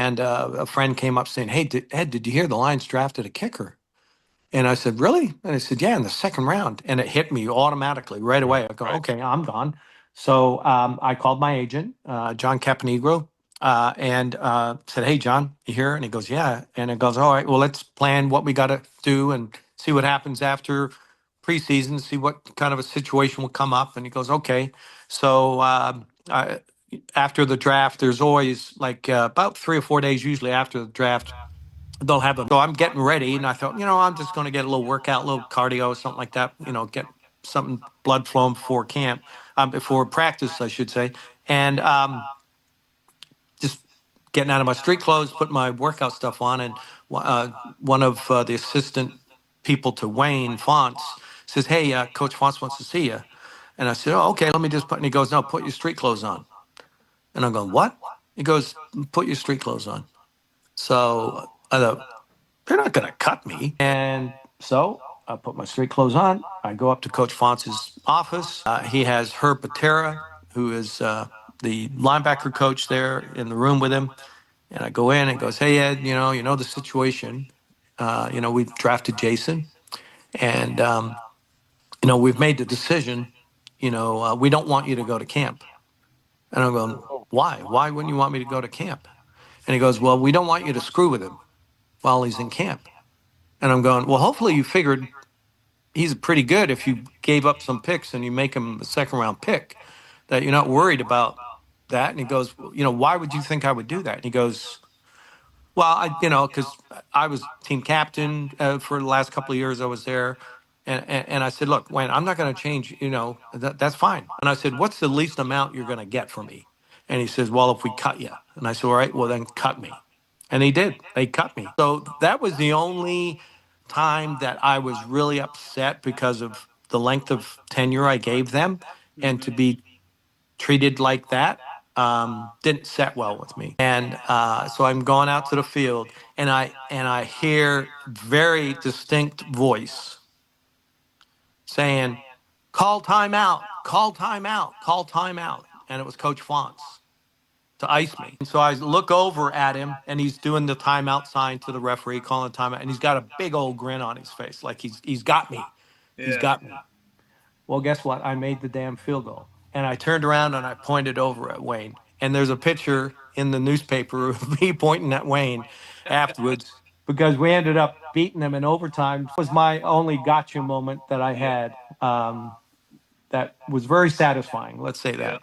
And a friend came up saying, "Hey, Ed, did you hear the Lions drafted a kicker?" And I said, "Really?" And I said, "Yeah, in the second round." And it hit me automatically right away. I go, Right. "Okay, I'm gone." So I called my agent, John Caponegro, and said, "Hey, John, you here?" And he goes, "Yeah." And it goes, "All right, well, let's plan what we got to do and see what happens after preseason, see what kind of a situation will come up." And he goes, "Okay." So after the draft, there's always like about 3 or 4 days, usually after the draft, they'll have them. So I'm getting ready, and I thought, I'm just going to get a little workout, a little cardio, something like that. Get something blood flowing before camp, before practice, I should say, and just getting out of my street clothes, putting my workout stuff on, and one of the assistant people to Wayne Fonts says, "Hey, Coach Fonts wants to see you." And I said, "Oh, okay, let me just put." And he goes, "No, put your street clothes on." And I'm going, "What?" He goes, "Put your street clothes on." So I thought, they're not going to cut me. And so I put my street clothes on. I go up to Coach Fontz's office. He has Herb Patera, who is the linebacker coach there in the room with him. And I go in and goes, "Hey, Ed, you know the situation. We've drafted Jason, and we've made the decision. We don't want you to go to camp." And I'm going, "Why? Why wouldn't you want me to go to camp?" And he goes, "Well, we don't want you to screw with him while he's in camp." And I'm going, "Well, hopefully you figured he's pretty good if you gave up some picks and you make him a second round pick, that you're not worried about that." And he goes, "Well, why would you think I would do that?" And he goes, "Well, because I was team captain for the last couple of years I was there." And I said, "Look, Wayne, I'm not going to change, that's fine." And I said, "What's the least amount you're going to get from me?" And he says, "Well, if we cut you." And I said, "All right, well, then cut me." And he did. They cut me. So that was the only time that I was really upset because of the length of tenure I gave them, and to be treated like that didn't set well with me. And so I'm going out to the field, and I hear very distinct voice saying, "Call timeout, call timeout, call timeout." And it was Coach Fonts to ice me. And so I look over at him, and he's doing the timeout sign to the referee, calling timeout, and he's got a big old grin on his face, like he's got me. He's Yeah. got me. Well, guess what? I made the damn field goal. And I turned around and I pointed over at Wayne. And there's a picture in the newspaper of me pointing at Wayne afterwards, because we ended up beating them in overtime. It was my only gotcha moment that I Yeah. had, that was very satisfying. Let's say Yeah. that.